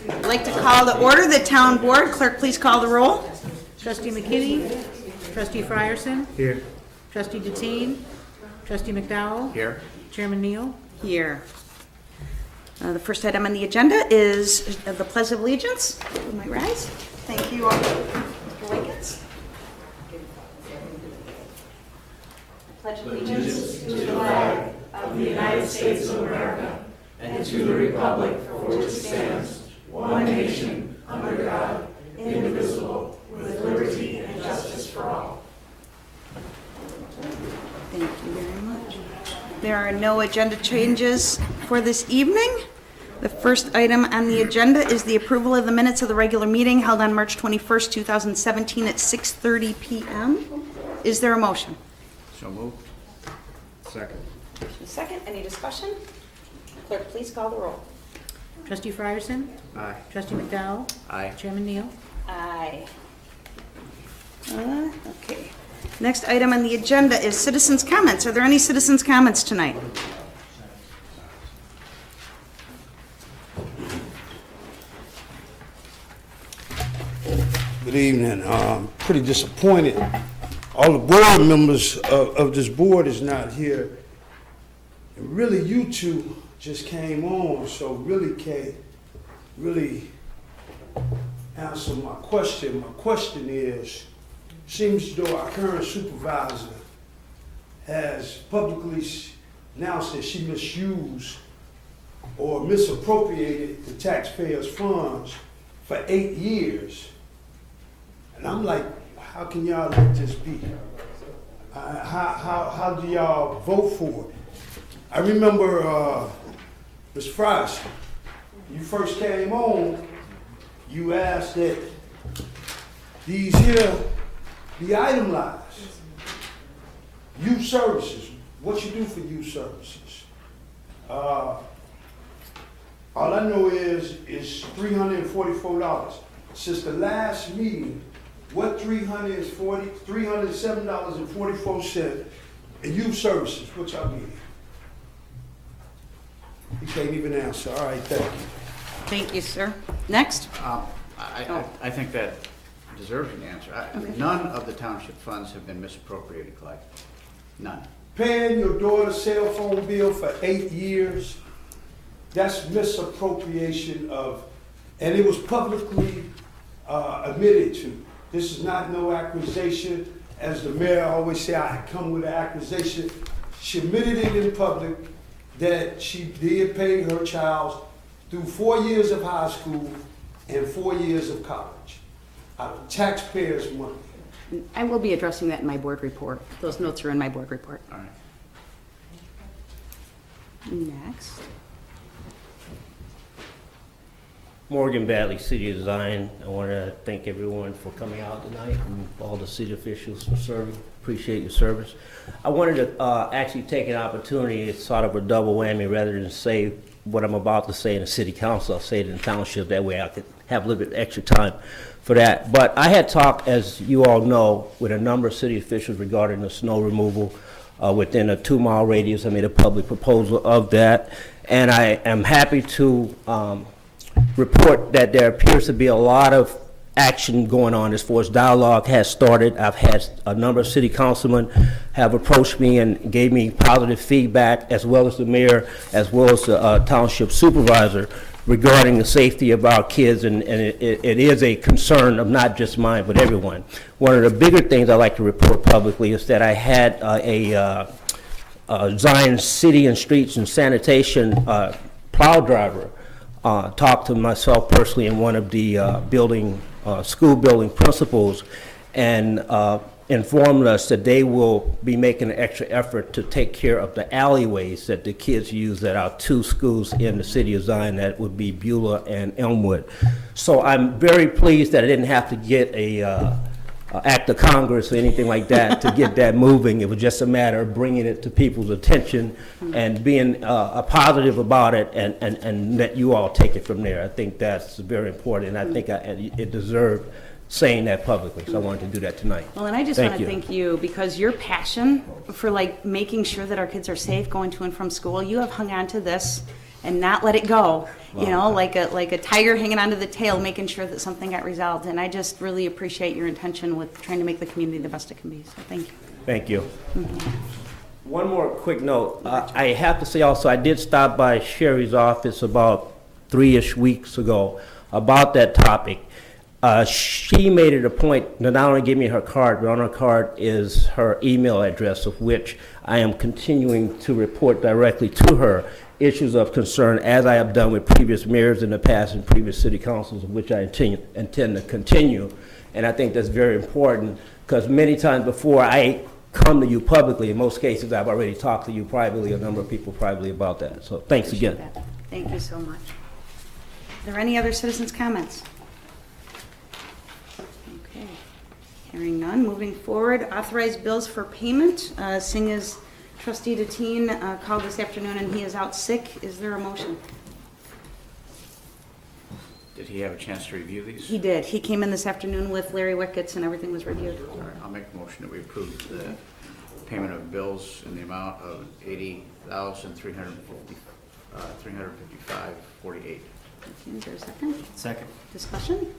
I'd like to call to order the town board. Clerk, please call the roll. Trustee McKinney? Trustee Frierson? Here. Trustee Deteen? Trustee McDowell? Here. Chairman Neal? Here. The first item on the agenda is the Pledge of Allegiance. You might rise. Thank you all. Mr. Wiggins. Pledge of Allegiance to the flag of the United States of America and to the republic for which it stands, one nation, under God, indivisible, with liberty and justice for all. Thank you very much. There are no agenda changes for this evening. The first item on the agenda is the approval of the minutes of the regular meeting held on March 21st, 2017 at 6:30 p.m. Is there a motion? So moved. Second. A second. Any discussion? Clerk, please call the roll. Trustee Frierson? Aye. Trustee McDowell? Aye. Chairman Neal? Aye. Okay. Next item on the agenda is citizens' comments. Are there any citizens' comments tonight? Good evening. Pretty disappointed. All the board members of this board is not here. And really, you two just came on, so really can't answer my question. My question is, seems as though our current supervisor has publicly announced that she misused or misappropriated the taxpayers' funds for 8 years. And I'm like, how can y'all let this be? How do y'all vote for it? I remember, Ms. Frost, you first came on, you asked that these here be itemized. Youth services, what you do for youth services? All I know is $344. Since the last meeting, what $307.44 in youth services, what y'all need? You can't even answer. All right, thank you. Thank you, sir. Next. I think that deserves an answer. None of the township funds have been misappropriated, Clyde. None. Paying your daughter's cell phone bill for 8 years, that's misappropriation of, and it was publicly admitted to. This is not no accusation. As the mayor always say, I come with an accusation. She admitted it in public that she did pay her child through 4 years of high school and 4 years of college out of taxpayers' money. I will be addressing that in my board report. Those notes are in my board report. All right. Next. Morgan Batley, City of Zion. I want to thank everyone for coming out tonight and all the city officials for serving. Appreciate your service. I wanted to actually take an opportunity, it's sort of a double whammy, rather than say what I'm about to say in the city council, I'll say it in the township. That way I could have a little bit extra time for that. But I had talked, as you all know, with a number of city officials regarding the snow removal within a 2-mile radius. I made a public proposal of that. And I am happy to report that there appears to be a lot of action going on as far as dialogue has started. I've had a number of city councilmen have approached me and gave me positive feedback, as well as the mayor, as well as the township supervisor, regarding the safety of our kids, and it is a concern of not just mine, but everyone. One of the bigger things I like to report publicly is that I had a Zion City and Streets and Sanitation plow driver talk to myself personally and one of the school building principals, and informed us that they will be making an extra effort to take care of the alleyways that the kids use at our 2 schools in the city of Zion. That would be Beulah and Elmwood. So I'm very pleased that I didn't have to get a act of Congress or anything like that to get that moving. It was just a matter of bringing it to people's attention and being positive about it, and let you all take it from there. I think that's very important, and I think it deserved saying that publicly, so I wanted to do that tonight. Well, and I just want to thank you, because your passion for making sure that our kids are safe going to and from school, you have hung on to this and not let it go, you know, like a tiger hanging onto the tail, making sure that something got resolved. And I just really appreciate your intention with trying to make the community the best it can be, so thank you. Thank you. One more quick note. I have to say also, I did stop by Sherry's office about 3-ish weeks ago about that topic. She made it a point to not only give me her card, but on her card is her email address, of which I am continuing to report directly to her issues of concern, as I have done with previous mayors in the past and previous city councils, of which I intend to continue. And I think that's very important, because many times before I come to you publicly, in most cases, I've already talked to you privately, a number of people privately about that. So thanks again. Appreciate that. Thank you so much. Are there any other citizens' comments? Okay. Hearing none, moving forward, authorized bills for payment. Seeing as trustee Deteen called this afternoon and he is out sick, is there a motion? Did he have a chance to review these? He did. He came in this afternoon with Larry Wickets and everything was reviewed. All right, I'll make a motion that we approve the payment of bills in the amount of $80,355.48. Is there a second? Second. Discussion?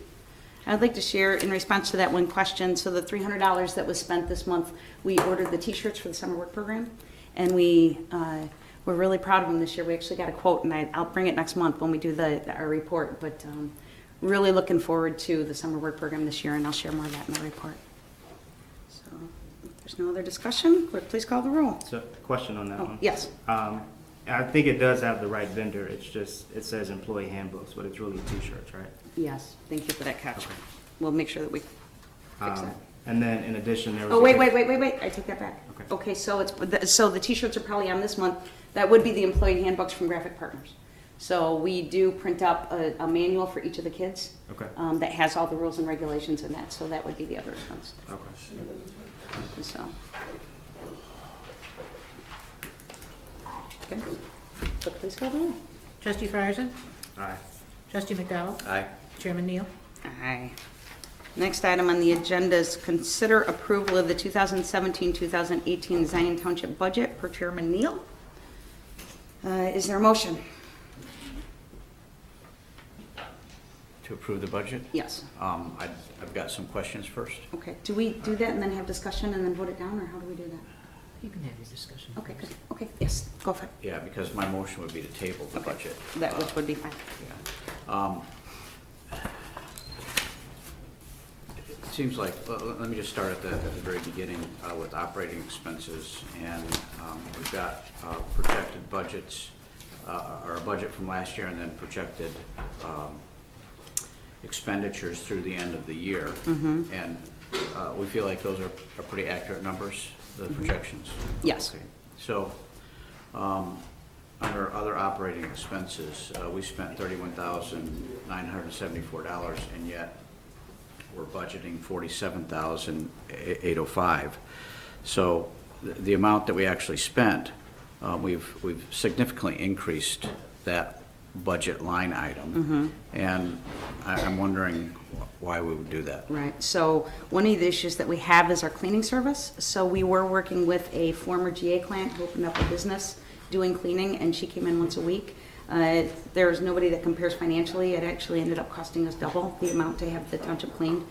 I'd like to share in response to that one question. So the $300 that was spent this month, we ordered the T-shirts for the summer work program, and we're really proud of them this year. We actually got a quote, and I'll bring it next month when we do our report. But really looking forward to the summer work program this year, and I'll share more of that in the report. So if there's no other discussion, clerk, please call the roll. So, question on that Oh, one. yes. I think it does have the right vendor. It's just, it says employee handbooks, but it's really T-shirts, right? Yes. Thank you for that catch. We'll make sure that we fix that. And then in addition, there was. Oh, wait, I take that back. Okay. Okay, so so the T-shirts are probably on this month. That would be the employee handbooks from Graphic Partners. So we do print up a manual for each of the kids. Okay. That has all the rules and regulations in that, so that would be the other expense. Okay. So. Okay. So please call the roll. Trustee Friarson? Aye. Trustee McDowell? Aye. Chairman Neal? Aye. Next item on the agenda is consider approval of the 2017-2018 Zion Township budget per Chairman Neal. Is there a motion? To approve the budget? Yes. I've got some questions first. Okay. Do we do that and then have discussion and then vote it down, or how do we do that? You can have your discussion. Okay, good. Okay, yes, go for it. Yeah, because my motion would be to table the Okay. budget. That which would be fine. Yeah. It seems like, let me just start at the very beginning with operating expenses. And we've got projected budgets, or a budget from last year, and then projected expenditures through the end of the year. And we feel like those are pretty accurate numbers, the projections. Yes. Okay. So, under other operating expenses, we spent $31,974, and yet we're budgeting $47,805. So the amount that we actually spent, we've significantly increased that budget line item. And I'm wondering why we would do that. Right, so one of the issues that we have is our cleaning service. So we were working with a former GA client who opened up a business doing cleaning, and she came in once a week. There's nobody that compares financially. It actually ended up costing us double the amount to have the township cleaned.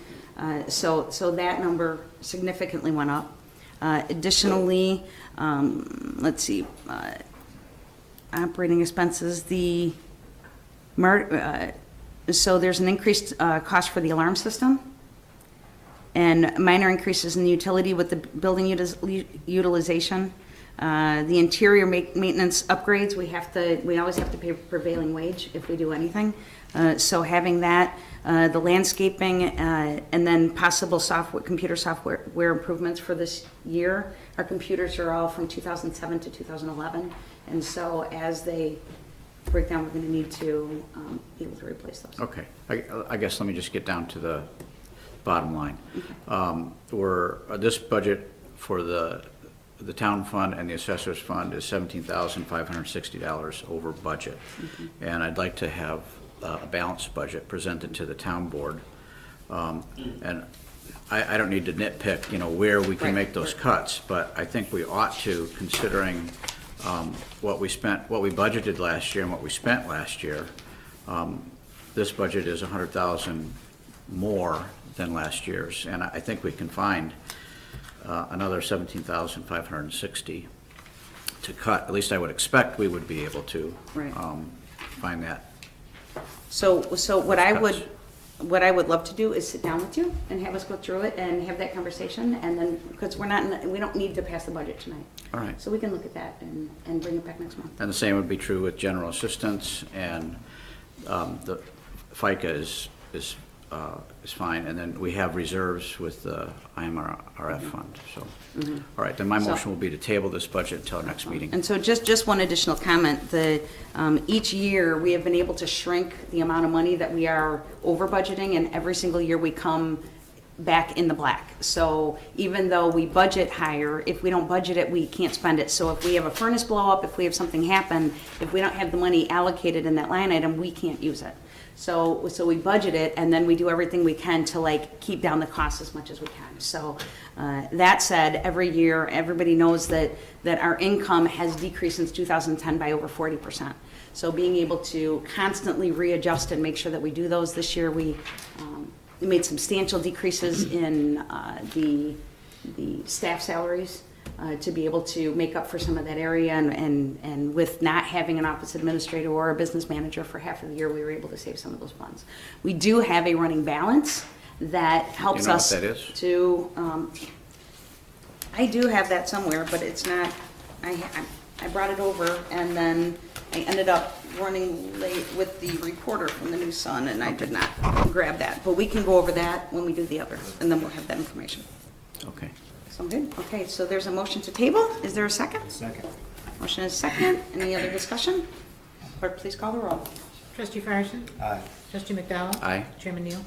So that number significantly went up. Additionally, let's see, operating expenses, so there's an increased cost for the alarm system and minor increases in the utility with the building utilization. The interior maintenance upgrades, we always have to pay prevailing wage if we do anything. So having that, the landscaping, and then possible computer software improvements for this year. Our computers are all from 2007 to 2011, and so as they break down, we're going to need to be able to replace those. Okay, I guess let me just get down to the bottom line. This budget for the town fund and the assessor's fund is $17,560 over budget. And I'd like to have a balanced budget presented to the town board. And I don't need to nitpick, where we can Right. make those cuts, but I think we ought to, considering what we spent, what we budgeted last year and what we spent last year, this budget is 100,000 more than last year's, and I think we can find another 17,560 to cut. At least I would expect we would be able to Right. find that. So what I would love to do is sit down with you and have us go through it and have that conversation, and then, because we don't need to pass the budget tonight. All right. So we can look at that and bring it back next month. And the same would be true with general assistance, and the FICA is fine, and then we have reserves with the IMRF fund, so. All right, then my So- motion will be to table this budget until our next meeting. And so just one additional comment, each year, we have been able to shrink the amount of money that we are over budgeting, and every single year we come back in the black. So even though we budget higher, if we don't budget it, we can't spend it. So if we have a furnace blow up, if we have something happen, if we don't have the money allocated in that line item, we can't use it. So we budget it, and then we do everything we can to like keep down the cost as much as we can. So that said, every year, everybody knows that our income has decreased since 2010 by over 40%. So being able to constantly readjust and make sure that we do those this year, we made substantial decreases in the staff salaries to be able to make up for some of that area, and with not having an office administrator or a business manager for half of the year, we were able to save some of those funds. We do have a running balance that helps know what us that is? to, I do have that somewhere, but it's not, I brought it over, and then I ended up running late with the reporter from the New Sun, and I did not grab that. But we can go over that when we do the other, and then we'll have that information. Okay. Sound good? Okay, so there's a motion to table. Is there a second? Second. Motion is second. Any other discussion? Clerk, please call the roll. Trustee Farson? Aye. Trustee McDowell? Aye. Chairman Neal?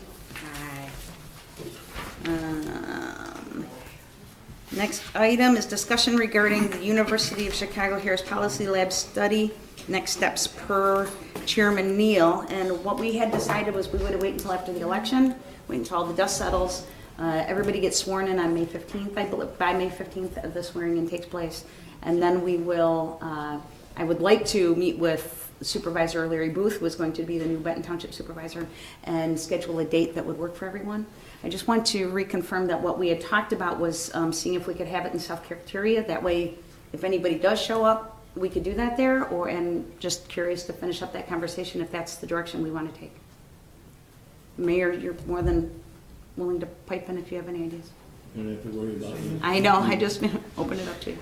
Next item is discussion regarding the University of Chicago Harris Policy Lab study, next steps per Chairman Neal. And what we had decided was we would wait until after the election, wait until all the dust settles. Everybody gets sworn in on May 15th, I believe, by May 15th, the swearing in takes place. And then we will, I would like to meet with Supervisor Larry Booth, who is going to be the new Benton Township Supervisor, and schedule a date that would work for everyone. I just want to reconfirm that what we had talked about was seeing if we could have it in self-cafeteria. That way, if anybody does show up, we could do that there, and just curious to finish up that conversation if that's the direction we want to take. Mayor, you're more than willing to pipe in if you have any ideas. You don't have to worry about it. I know, I just open it up to you.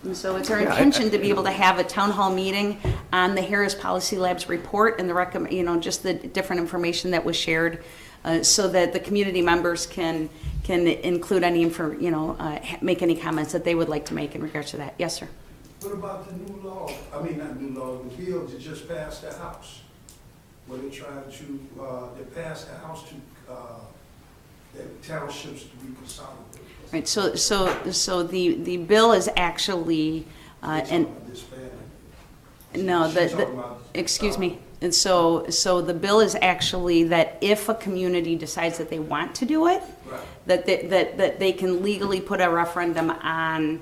And so it's our Yeah, intention to be able to have a town hall meeting on the Harris Policy Labs report and the just the different information that was shared, so that the community members can include any make any comments that they would like to make in regards to that. Yes, sir. What about the new law? I mean, not new law, the bill that just passed the House? Where they tried to, they passed the House to, the townships to be consolidated. Right, so the bill is actually, and no, excuse me. And so the bill is actually that if a community decides that they want to do it, Right. that they can legally put a referendum on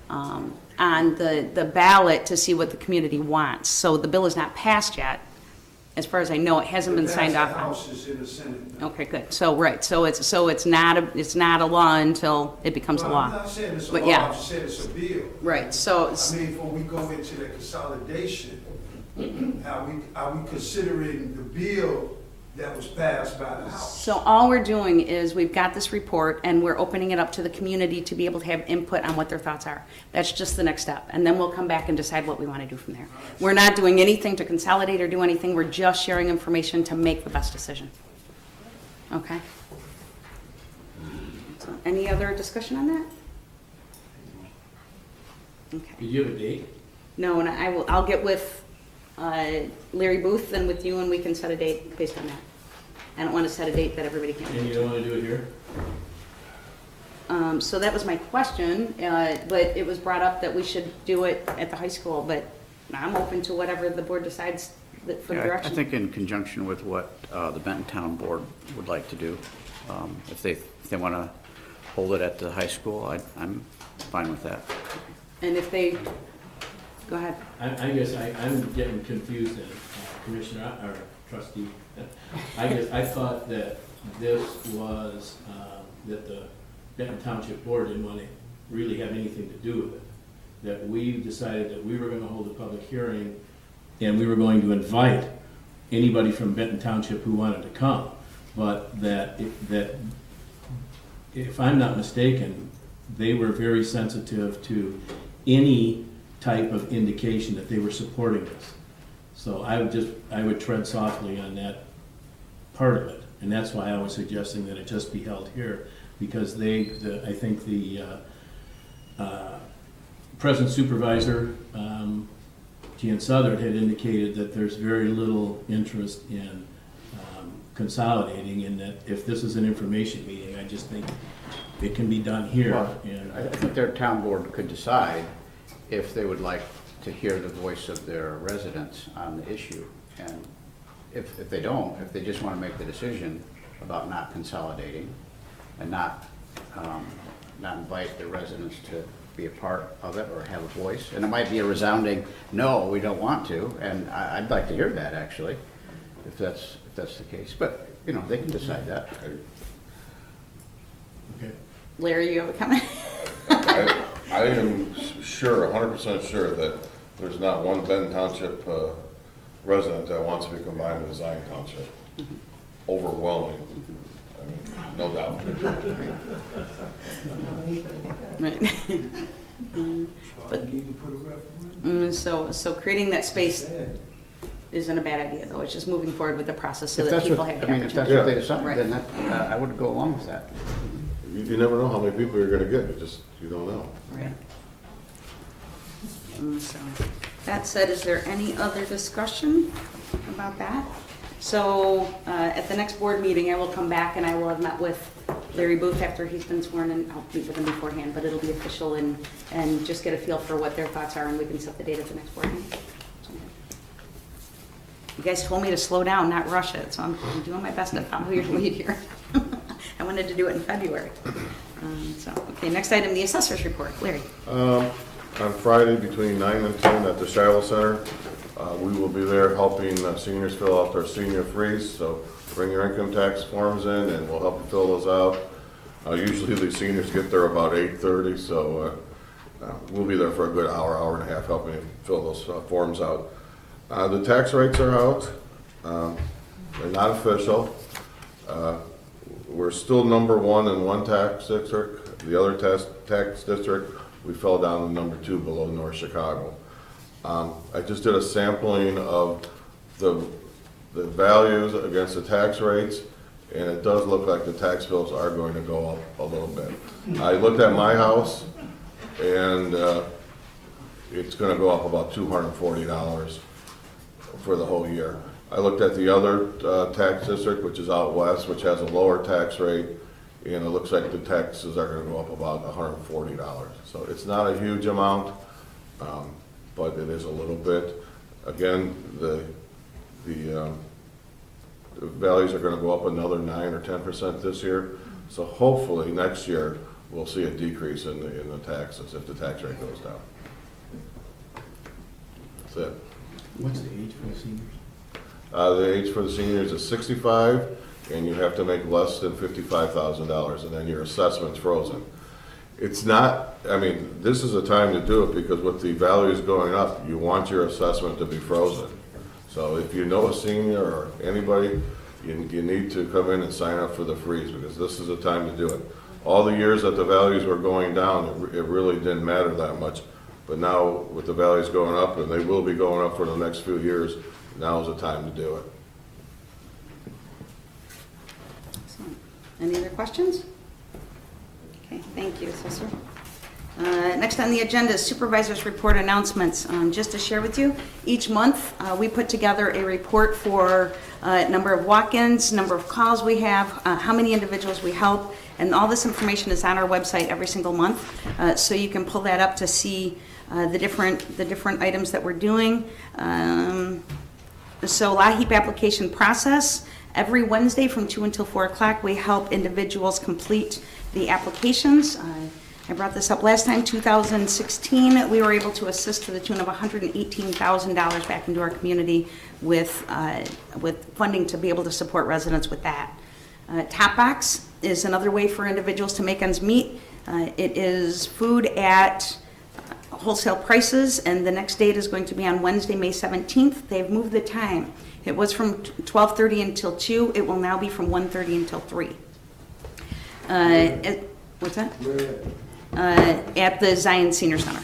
the ballot to see what the community wants. So the bill is not passed yet. As far as I know, it hasn't been signed off The on. House is in the Senate now. Okay, good. So, right, so it's not a law until it becomes a Well, law. I'm not saying it's a But law, yeah. I'm just saying it's a bill. Right, so, I mean, before we go into the consolidation, are we considering the bill that was passed by the House? so all we're doing is we've got this report and we're opening it up to the community to be able to have input on what their thoughts are. That's just the next step. And then we'll come back and decide what we want to do from there. We're not doing anything to consolidate or do anything. We're just sharing information to make the best decision. Okay? So any other discussion on that? Okay. Did you have a date? No, and I'll get with Larry Booth and with you, and we can set a date based on that. I don't want to set a date that everybody can. And you don't want to do it here? So that was my question, but it was brought up that we should do it at the high school, but I'm open to whatever the board decides for Yeah, I direction. think in conjunction with what the Benton Town Board would like to do, if they want to hold it at the high school, I'm fine with that. And if they, go ahead. I guess I'm getting confused then, Commissioner, or trustee. I thought that this was, that the Benton Township Board didn't want to really have anything to do with it. That we decided that we were going to hold a public hearing and we were going to invite anybody from Benton Township who wanted to come. But that if I'm not mistaken, they were very sensitive to any type of indication that they were supporting this. So I would tread softly on that part of it. And that's why I was suggesting that it just be held here, because I think the present supervisor, Jan Southard, had indicated that there's very little interest in consolidating, and that if this is an information meeting, I just think it can be done here. Well, And I think their town board could decide if they would like to hear the voice of their residents on the issue. And if they don't, if they just want to make the decision about not consolidating and not invite the residents to be a part of it or have a voice, and it might be a resounding, no, we don't want to, and I'd like to hear that, actually, if that's the case. But, they can decide that. okay. Larry, you have a comment? I am sure, 100% sure, that there's not one Benton Township resident that wants to be combined with Zion Township. Overwhelming. I mean, no doubt. Right. So creating that space isn't a bad idea, though. It's just moving forward with the process so If that that's people what, have the if that's opportunity. what they decide, Right. then I would go along with that. You never know how many people you're gonna get, you don't know. Right. So, that said, is there any other discussion about that? So, at the next board meeting, I will come back and I will have met with Larry Booth after he's been sworn in. I'll meet with him beforehand, but it'll be official and just get a feel for what their thoughts are, and we can set the date at the next board meeting. You guys told me to slow down, not rush it, so I'm doing my best to follow your lead here. I wanted to do it in February. Okay, next item, the assessor's report. Larry. On Friday between 9 and 10 at the Shiloh Center, we will be there helping seniors fill out their senior freeze. So bring your income tax forms in and we'll help you fill those out. Usually the seniors get there about 8:30, so we'll be there for a good hour and a half helping you fill those forms out. The tax rates are out. They're not official. We're still number one in one tax district. The other tax district, we fell down to number 2 below North Chicago. I just did a sampling of the values against the tax rates, and it does look like the tax bills are going to go up a little bit. I looked at my house, and it's going to go up about $240 for the whole year. I looked at the other tax district, which is out west, which has a lower tax rate, and it looks like the taxes are going to go up about $140. So it's not a huge amount, but it is a little bit. Again, the values are going to go up another 9 or 10% this year. So hopefully next year we'll see a decrease in the taxes if the tax rate goes down. That's it. What's the age for the seniors? The age for the seniors is 65, and you have to make less than $55,000, and then your assessment's frozen. It's not, this is a time to do it because with the values going up, you want your assessment to be frozen. So if you know a senior or anybody, you need to come in and sign up for the freeze because this is the time to do it. All the years that the values were going down, it really didn't matter that much. But now with the values going up, and they will be going up for the next few years, now is the time to do it. Excellent. Any other questions? Okay, thank you, Assessor. Next on the agenda is Supervisor's Report announcements. Just to share with you, each month we put together a report for number of walk-ins, number of calls we have, how many individuals we help, and all this information is on our website every single month. So you can pull that up to see the different items that we're doing. So LAHEAP application process, every Wednesday from 2 until 4 o'clock, we help individuals complete the applications. I brought this up last time, 2016, we were able to assist to the tune of $118,000 back into our community with funding to be able to support residents with that. Top Box is another way for individuals to make ends meet. It is food at wholesale prices, and the next date is going to be on Wednesday, May 17th. They've moved the time. It was from 12:30 until 2. It will now be from 1:30 until 3. What's that? At the Zion Senior Center.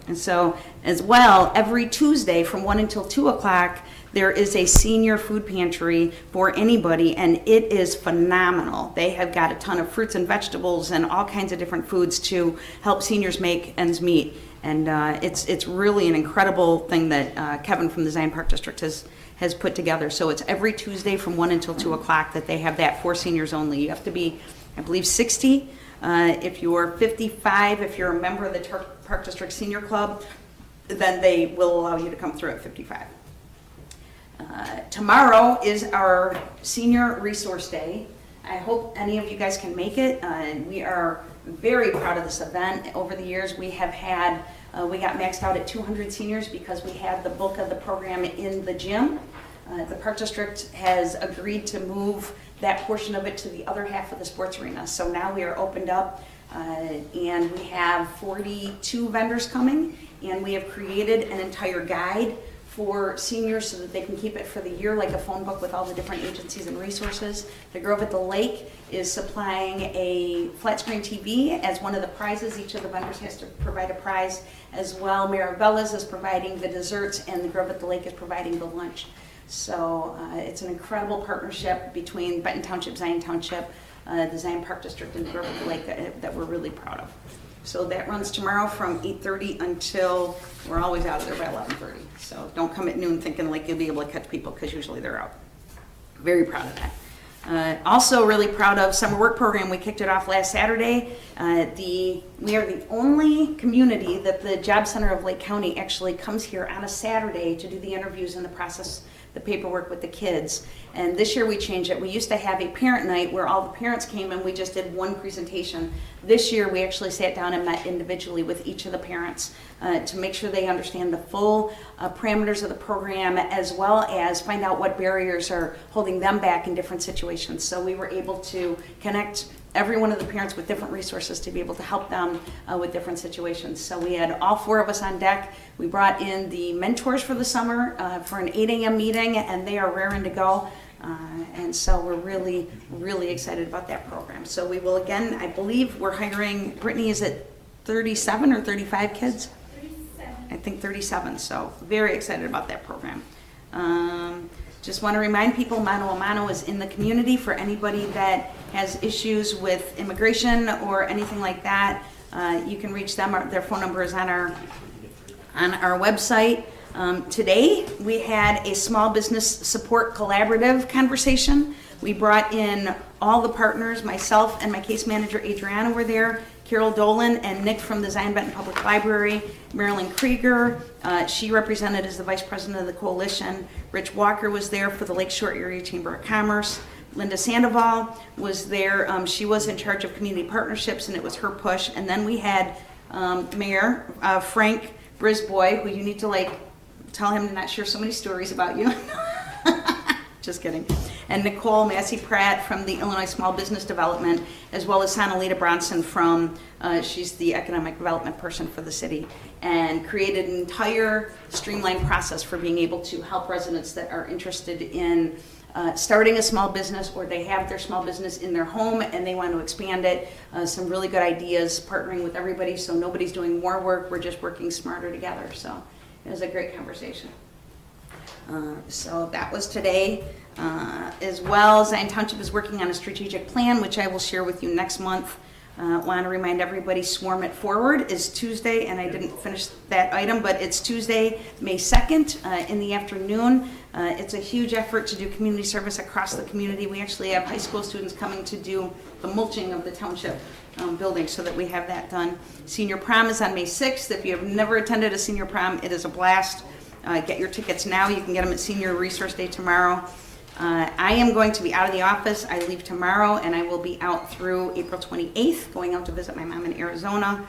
And so, as well, every Tuesday from 1 until 2 o'clock, there is a senior food pantry for anybody, and it is phenomenal. They have got a ton of fruits and vegetables and all kinds of different foods to help seniors make ends meet. And it's really an incredible thing that Kevin from the Zion Park District has put together. So it's every Tuesday from 1 until 2 o'clock that they have that for seniors only. You have to be, I believe, 60. If you're 55, if you're a member of the Park District Senior Club, then they will allow you to come through at 55. Tomorrow is our Senior Resource Day. I hope any of you guys can make it. We are very proud of this event. Over the years, we have had, we got maxed out at 200 seniors because we had the bulk of the program in the gym. The Park District has agreed to move that portion of it to the other half of the sports arena. So now we are opened up, and we have 42 vendors coming, and we have created an entire guide for seniors so that they can keep it for the year, like a phone book with all the different agencies and resources. The Grove at the Lake is supplying a flat screen TV as one of the prizes. Each of the vendors has to provide a prize as well. Marabella's is providing the desserts, and the Grove at the Lake is providing the lunch. So it's an incredible partnership between Benton Township, Zion Township, the Zion Park District, and the Grove at the Lake that we're really proud of. So that runs tomorrow from 8:30 until, we're always out of there by 11:30. So don't come at noon thinking like you'll be able to catch people, because usually they're out. Very proud of that. Also really proud of summer work program. We kicked it off last Saturday. We are the only community that the Job Center of Lake County actually comes here on a Saturday to do the interviews and the process, the paperwork with the kids. And this year we changed it. We used to have a parent night where all the parents came and we just did one presentation. This year we actually sat down and met individually with each of the parents to make sure they understand the full parameters of the program, as well as find out what barriers are holding them back in different situations. So we were able to connect every one of the parents with different resources to be able to help them with different situations. So we had all 4 of us on deck. We brought in the mentors for the summer for an 8 a.m. meeting, and they are raring to go. And so we're really, really excited about that program. So we will, again, I believe we're hiring, Brittany, is it 37 or 35 kids? 37. I think 37, so very excited about that program. Just want to remind people, Mano a Mano is in the community for anybody that has issues with immigration or anything like that. You can reach them. Their phone number is on our website. Today, we had a small business support collaborative conversation. We brought in all the partners. Myself and my case manager, Adriana, were there. Carol Dolan and Nick from the Zion Benton Public Library. Marilyn Krieger, she represented as the vice president of the coalition. Rich Walker was there for the Lakeshore Area Chamber of Commerce. Linda Sandoval was there. She was in charge of community partnerships, and it was her push. And then we had Mayor Frank Brisboy, who you need to tell him to not share so many stories about you. Just kidding. And Nicole Massey-Pratt from the Illinois Small Business Development, as well as Sonalita Bronson from, she's the economic development person for the city, and created an entire streamlined process for being able to help residents that are interested in starting a small business, or they have their small business in their home and they want to expand it. Some really good ideas, partnering with everybody, so nobody's doing more work, we're just working smarter together. So it was a great conversation. So that was today. As well, Zion Township is working on a strategic plan, which I will share with you next month. Want to remind everybody, Swarm It Forward is Tuesday, and I didn't finish that item, but it's Tuesday, May 2nd in the afternoon. It's a huge effort to do community service across the community. We actually have high school students coming to do the mulching of the township building so that we have that done. Senior prom is on May 6th. If you have never attended a senior prom, it is a blast. Get your tickets now. You can get them at Senior Resource Day tomorrow. I am going to be out of the office. I leave tomorrow, and I will be out through April 28th, going out to visit my mom in Arizona,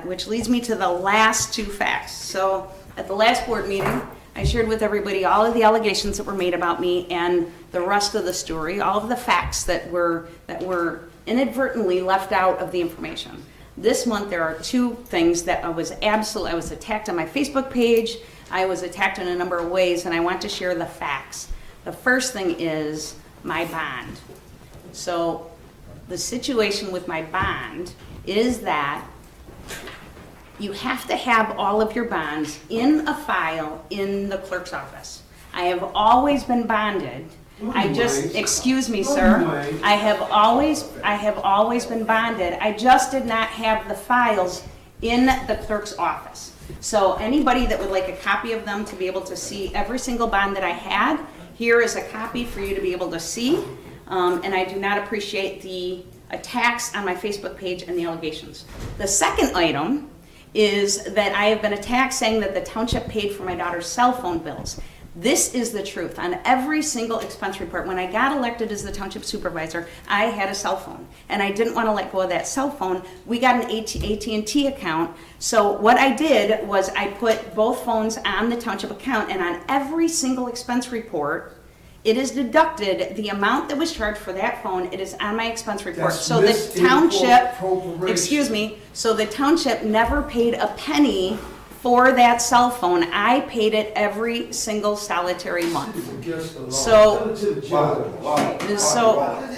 which leads me to the last two facts. So at the last board meeting, I shared with everybody all of the allegations that were made about me and the rest of the story, all of the facts that were inadvertently left out of the information. This month, there are two things that I was attacked on my Facebook page. I was attacked in a number of ways, and I want to share the facts. The first thing is my bond. So the situation with my bond is that you have to have all of your bonds in a file in the clerk's office. I have always been bonded. Excuse me, sir. I have always been bonded. I just did not have the files in the clerk's office. So anybody that would like a copy of them to be able to see every single bond that I had, here is a copy for you to be able to see. And I do not appreciate the attacks on my Facebook page and the allegations. The second item is that I have been attacked saying that the township paid for my daughter's cell phone bills. This is the truth. On every single expense report, when I got elected as the township supervisor, I had a cell phone, and I didn't want to let go of that cell phone. We got an AT&T account, so what I did was I put both phones on the township account, and on every single expense report, it is deducted the amount that was charged for that phone. It is on my expense report. That's So the township, misappropriation. excuse me, so the township never paid a penny for that cell phone. I paid it every single solitary month. Against the law. So- Tell it to the judge.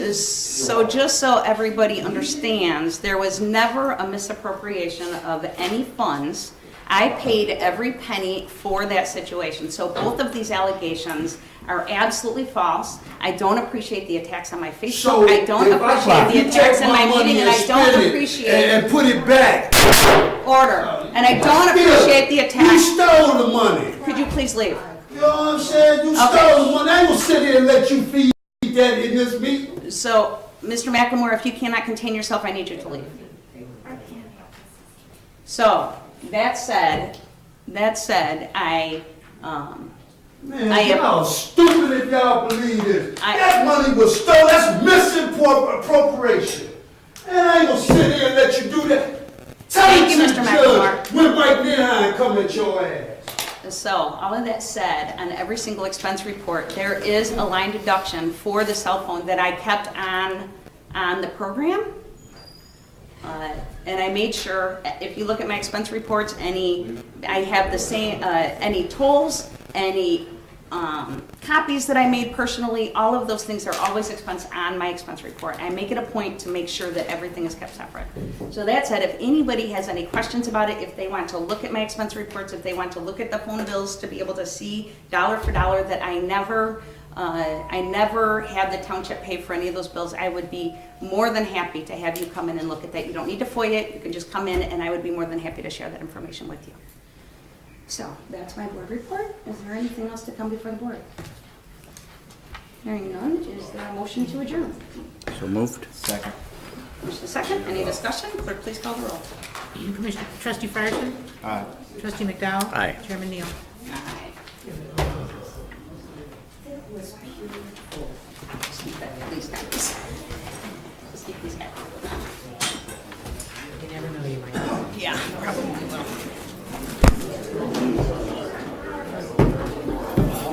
So just so everybody understands, there was never a misappropriation of any funds. I paid every penny for that situation. So both of these allegations are absolutely false. I don't appreciate the attacks on my Facebook. So I don't if I appreciate you the attacks take in my money meeting, and I spend don't it appreciate and put it back. order. And I don't appreciate the You attacks. stole the money. Could you please leave? You know what I'm saying? You Okay. stole the money. I ain't gonna sit here and let you feed that in this meeting. So, Mr. McLemore, if you cannot contain yourself, I need you to leave. So, that said, Man, I am- y'all stupid if y'all believe this. I- That money was stolen. That's misappropriation. And I ain't gonna sit here and let you do that. Tell Thank it you, to Mr. the McLemore. judge. Went right behind and come at your ass. So, all of that said, on every single expense report, there is a line deduction for the cell phone that I kept on the program. And I made sure, if you look at my expense reports, I have the same, any tolls, any copies that I made personally, all of those things are always expensed on my expense report. I make it a point to make sure that everything is kept separate. So that said, if anybody has any questions about it, if they want to look at my expense reports, if they want to look at the phone bills to be able to see dollar for dollar that I never had the township pay for any of those bills, I would be more than happy to have you come in and look at that. You don't need to FOIA it, you can just come in, and I would be more than happy to share that information with you. So, that's my board report. Is there anything else to come before the board? Hearing none, is there a motion to adjourn? So moved. Motion second, any discussion? Clerk, please call the roll. Commissioner, Trustee Firestone. Aye. Trustee McDowell. Aye. Chairman Neal. Aye.